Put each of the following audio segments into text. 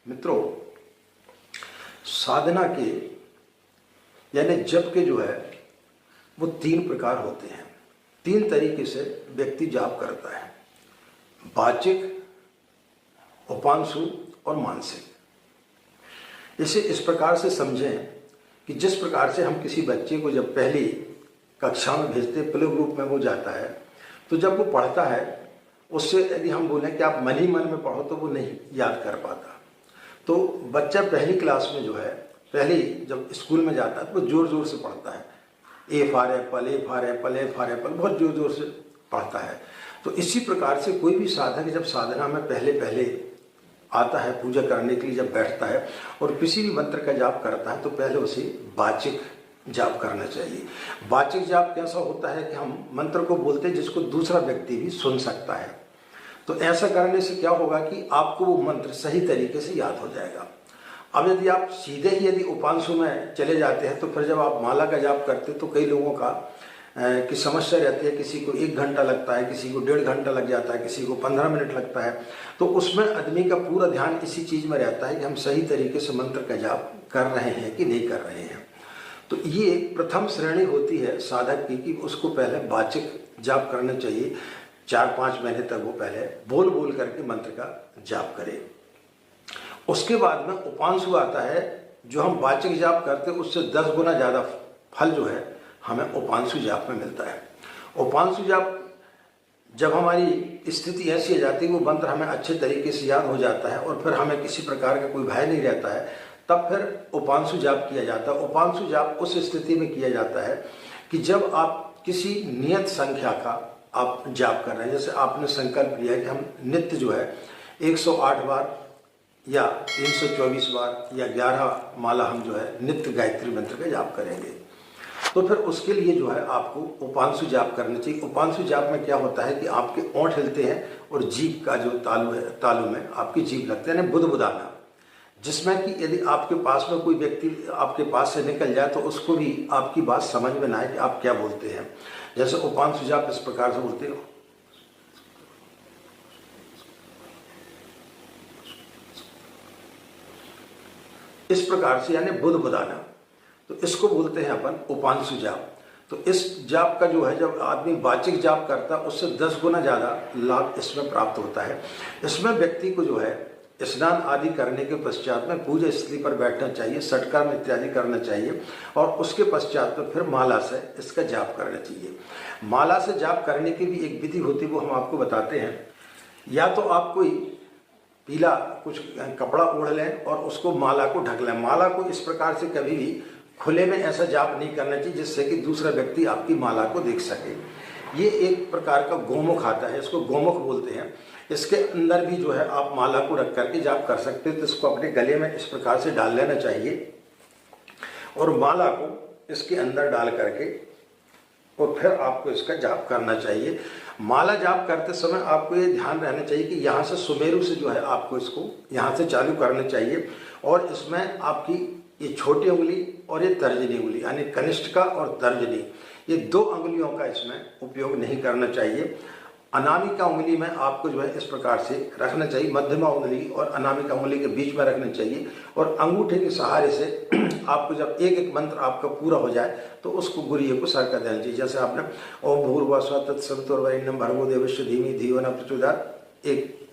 मित्रों, साधना के यानी जप के जो है वो 3 प्रकार होते हैं। 3 तरीके से व्यक्ति जाप करता है, वाचिक, उपांशु और मानसिक। इसे इस प्रकार से समझें कि जिस प्रकार से हम किसी बच्चे को जब पहली कक्षा में भेजते, प्ले ग्रुप में वो जाता है, तो जब वो पढ़ता है उससे यदि हम बोलें कि आप मन ही मन में पढ़ो तो वो नहीं याद कर पाता। तो बच्चा पहली क्लास में जो है, पहले जब स्कूल में जाता है तो वो जोर जोर से पढ़ता है, A for Apple, A for Apple, A for Apple, बहुत जोर जोर से पढ़ता है। तो इसी प्रकार से कोई भी साधक जब साधना में पहले आता है, पूजा करने के लिए जब बैठता है और किसी भी मंत्र का जाप करता है तो पहले उसे वाचिक जाप करना चाहिए। वाचिक जाप कैसा होता है कि हम मंत्र को बोलते हैं जिसको दूसरा व्यक्ति भी सुन सकता है। तो ऐसा करने से क्या होगा कि आपको वो मंत्र सही तरीके से याद हो जाएगा। अब यदि आप सीधे ही यदि उपांशु में चले जाते हैं तो फिर जब आप माला का जाप करते हैं तो कई लोगों का की समस्या रहती है, किसी को 1 घंटा लगता है, किसी को 1.5 घंटा लग जाता है, किसी को 15 मिनट लगता है। तो उसमें आदमी का पूरा ध्यान इसी चीज़ में रहता है कि हम सही तरीके से मंत्र का जाप कर रहे हैं कि नहीं कर रहे हैं। तो ये प्रथम श्रेणी होती है साधक की कि उसको पहले वाचिक जाप करना चाहिए। 4-5 महीने तक वो पहले बोल बोल करके मंत्र का जाप करे। उसके बाद में उपांशु आता है, जो हम वाचिक जाप करते हैं उससे 10 गुना ज़्यादा फल जो है हमें उपांशु जाप में मिलता है। उपांशु जाप जब हमारी स्थिति ऐसी हो जाती है वो मंत्र हमें अच्छे तरीके से याद हो जाता है और फिर हमें किसी प्रकार का कोई भय नहीं रहता है, तब फिर उपांशु जाप किया जाता है। उपांशु जाप उस स्थिति में किया जाता है कि जब आप किसी नियत संख्या का आप जाप कर रहे हैं। जैसे आपने संकल्प लिया कि हम नित्य जो है 108 बार या 324 बार या 11 माला हम जो है नित्य गायत्री मंत्र का जाप करेंगे, तो फिर उसके लिए जो है आपको उपांशु जाप करना चाहिए। उपांशु जाप में क्या होता है कि आपके ओंठ हिलते हैं और जीभ का जो तालु है, तालु में आपकी जीभ लगते हैं, बुदबुदाना, जिसमें कि यदि आपके पास में कोई व्यक्ति आपके पास से निकल जाए तो उसको भी आपकी बात समझ में ना आए कि आप क्या बोलते हैं। जैसे उपांशु जाप इस प्रकार से बोलते हो, इस प्रकार से, यानी बुदबुदाना, तो इसको बोलते हैं अपन उपांशु जाप। तो इस जाप का जो है जब आदमी वाचिक जाप करता है उससे 10 गुना ज़्यादा लाभ इसमें प्राप्त होता है। इसमें व्यक्ति को जो है स्नान आदि करने के पश्चात में पूजा स्थली पर बैठना चाहिए, षटकर्म इत्यादि करना चाहिए और उसके पश्चात में फिर माला से इसका जाप करना चाहिए। माला से जाप करने की भी एक विधि होती है, वो हम आपको बताते हैं। या तो आप कोई पीला कुछ कपड़ा ओढ़ लें और उसको माला को ढक लें। माला को इस प्रकार से कभी भी खुले में ऐसा जाप नहीं करना चाहिए जिससे कि दूसरा व्यक्ति आपकी माला को देख सके। ये एक प्रकार का गोमुख आता है, इसको गोमुख बोलते हैं। इसके अंदर भी जो है आप माला को रख करके जाप कर सकते हैं। तो इसको अपने गले में इस प्रकार से डाल लेना चाहिए और माला को इसके अंदर डाल करके और फिर आपको इसका जाप करना चाहिए। माला जाप करते समय आपको ये ध्यान रहना चाहिए कि यहाँ से सुमेरु से जो है आपको इसको यहाँ से चालू करना चाहिए और इसमें आपकी ये छोटी उंगली और ये तर्जनी उंगली यानी कनिष्ठिका और तर्जनी, ये 2 अंगुलियों का इसमें उपयोग नहीं करना चाहिए। अनामिका उंगली में आपको जो है इस प्रकार से रखना चाहिए, मध्यमा उंगली और अनामिका उंगली के बीच में रखना चाहिए और अंगूठे के सहारे से आपको जब एक मंत्र आपका पूरा हो जाए तो उसको गुरिये को सरका देना चाहिए। जैसे आपने ओम भूर्भुवः स्वः तत्सवितुर्वरेण्यं भर्गो देवस्य धीमहि धियो न प्रचोदयात् एक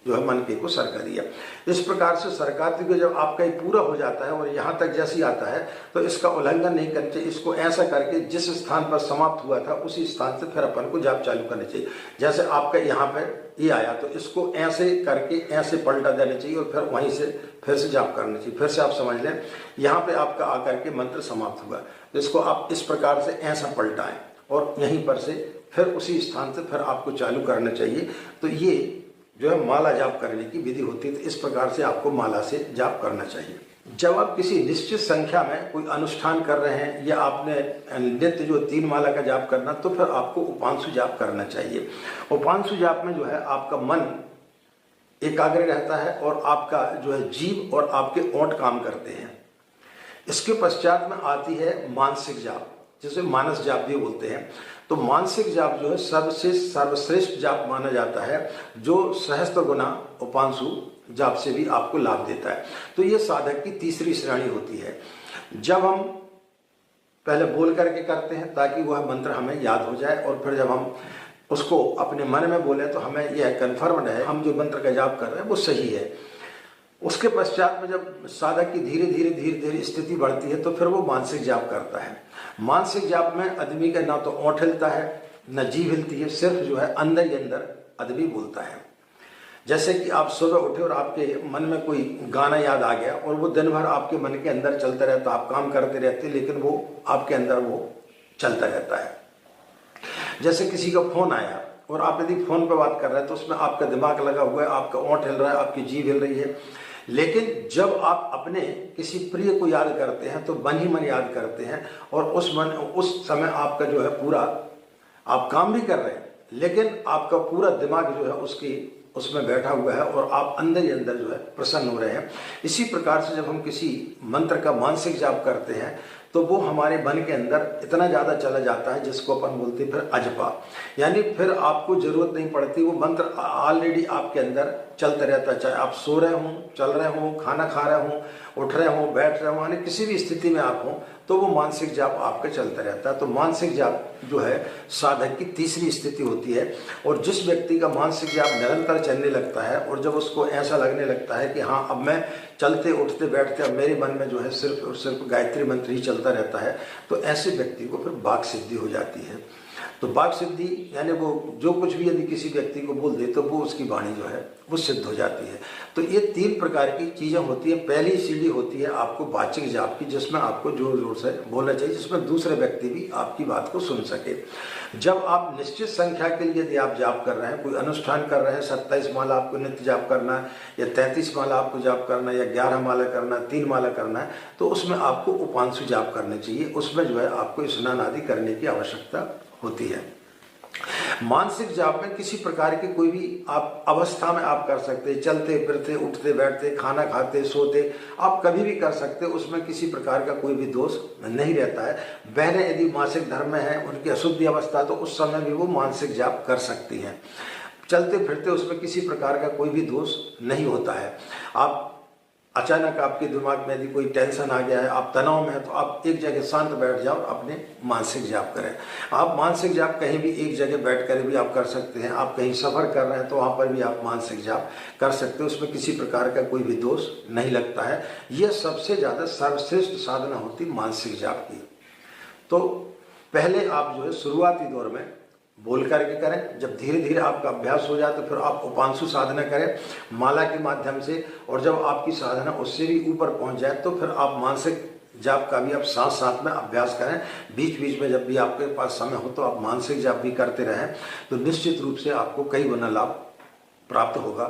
जो है मन के को सरका दिया। इस प्रकार से सरकाते को जब आपका ये पूरा हो जाता है और यहाँ तक जैसे ही आता है तो इसका उल्लंघन नहीं करना चाहिए। इसको ऐसा करके जिस स्थान पर समाप्त हुआ था उसी स्थान से फिर अपन को जाप चालू करना चाहिए। जैसे आपका यहाँ पर ये आया तो इसको ऐसे करके ऐसे पलटा देना चाहिए और फिर वहीं से फिर से जाप करना चाहिए। फिर से आप समझ लें, यहाँ पे आपका आकर के मंत्र समाप्त हुआ तो इसको आप इस प्रकार से ऐसा पलटाएं और यहीं पर से फिर उसी स्थान से फिर आपको चालू करना चाहिए। तो ये जो है माला जाप करने की विधि होती है। तो इस प्रकार से आपको माला से जाप करना चाहिए। जब आप किसी निश्चित संख्या में कोई अनुष्ठान कर रहे हैं या आपने नित्य जो 3 माला का जाप करना, तो फिर आपको उपांशु जाप करना चाहिए। उपांशु जाप में जो है आपका मन एकाग्र रहता है और आपका जो है जीभ और आपके ओंठ काम करते हैं। इसके पश्चात में आती है मानसिक जाप, जिसे मानस जाप भी बोलते हैं। तो मानसिक जाप जो है सबसे सर्वश्रेष्ठ जाप माना जाता है, जो सहस्त्र गुना उपांशु जाप से भी आपको लाभ देता है। तो ये साधक की तीसरी श्रेणी होती है। जब हम पहले बोल करके करते हैं ताकि वह मंत्र हमें याद हो जाए, और फिर जब हम उसको अपने मन में बोले तो हमें यह कन्फर्म है हम जो मंत्र का जाप कर रहे हैं वो सही है। उसके पश्चात में जब साधक की धीरे धीरे स्थिति बढ़ती है तो फिर वो मानसिक जाप करता है। मानसिक जाप में आदमी का ना तो ओंठ हिलता है न जीभ हिलती है, सिर्फ जो है अंदर ही अंदर आदमी बोलता है। जैसे कि आप सुबह उठे और आपके मन में कोई गाना याद आ गया और वो दिन भर आपके मन के अंदर चलता रहता, आप काम करते रहते लेकिन वो आपके अंदर वो चलता रहता है। जैसे किसी का फोन आया और आप यदि फोन पर बात कर रहे हैं तो उसमें आपका दिमाग लगा हुआ है, आपका ओंठ हिल रहा है, आपकी जीभ हिल रही है, लेकिन जब आप अपने किसी प्रिय को याद करते हैं तो मन ही मन याद करते हैं और उस समय आपका जो है पूरा आप काम भी कर रहे हैं लेकिन आपका पूरा दिमाग जो है उसमें बैठा हुआ है और आप अंदर ही अंदर जो है प्रसन्न हो रहे हैं। इसी प्रकार से जब हम किसी मंत्र का मानसिक जाप करते हैं तो वो हमारे मन के अंदर इतना ज़्यादा चला जाता है जिसको अपन बोलते हैं फिर अजपा, यानी फिर आपको जरूरत नहीं पड़ती, वो मंत्र ऑलरेडी आपके अंदर चलता रहता है। चाहे आप सो रहे हों, चल रहे हों, खाना खा रहे हों, उठ रहे हों, बैठ रहे हों, यानी किसी भी स्थिति में आप हों तो वो मानसिक जाप आपका चलता रहता है। तो मानसिक जाप जो है साधक की तीसरी स्थिति होती है। और जिस व्यक्ति का मानसिक जाप निरंतर चलने लगता है और जब उसको ऐसा लगने लगता है कि हाँ अब मैं चलते उठते बैठते अब मेरे मन में जो है सिर्फ और सिर्फ गायत्री मंत्र ही चलता रहता है, तो ऐसे व्यक्ति को फिर वाक सिद्धि हो जाती है। तो वाक सिद्धि यानी वो जो कुछ भी यदि किसी व्यक्ति को बोल दे तो वो उसकी वाणी जो है वो सिद्ध हो जाती है। तो ये 3 प्रकार की चीज़ें होती है। पहली सीढ़ी होती है आपको वाचिक जाप की, जिसमें आपको जोर जोर से बोलना चाहिए, जिसमें दूसरे व्यक्ति भी आपकी बात को सुन सके। जब आप निश्चित संख्या के लिए यदि आप जाप कर रहे हैं, कोई अनुष्ठान कर रहे हैं, 27 माला आपको नित्य जाप करना है या 33 माला आपको जाप करना है या 11 माला करना है, 3 माला करना है, तो उसमें आपको उपांशु जाप करने चाहिए। उसमें जो है आपको स्नान आदि करने की आवश्यकता होती है। मानसिक जाप में किसी प्रकार की कोई भी आप अवस्था में आप कर सकते हैं, चलते फिरते, उठते बैठते, खाना खाते, सोते, आप कभी भी कर सकते हैं। उसमें किसी प्रकार का कोई भी दोष नहीं रहता है। बहनें यदि मासिक धर्म में है, उनकी अशुद्धि अवस्था, तो उस समय भी वो मानसिक जाप कर सकती हैं। चलते फिरते उसमें किसी प्रकार का कोई भी दोष नहीं होता है। आप अचानक आपके दिमाग में यदि कोई टेंशन आ गया है, आप तनाव में है, तो आप एक जगह शांत बैठ जाओ, अपने मानसिक जाप करें। आप मानसिक जाप कहीं भी एक जगह बैठ कर भी आप कर सकते हैं। आप कहीं सफ़र कर रहे हैं तो वहाँ पर भी आप मानसिक जाप कर सकते हो। उसमें किसी प्रकार का कोई भी दोष नहीं लगता है। यह सबसे ज़्यादा सर्वश्रेष्ठ साधना होती मानसिक जाप की। तो पहले आप जो है शुरुआती दौर में बोल करके करें। जब धीरे धीरे आपका अभ्यास हो जाए तो फिर आप उपांशु साधना करें माला के माध्यम से, और जब आपकी साधना उससे भी ऊपर पहुंच जाए तो फिर आप मानसिक जाप का भी आप साथ साथ में अभ्यास करें। बीच बीच में जब भी आपके पास समय हो तो आप मानसिक जाप भी करते रहें, तो निश्चित रूप से आपको कई गुना लाभ प्राप्त होगा।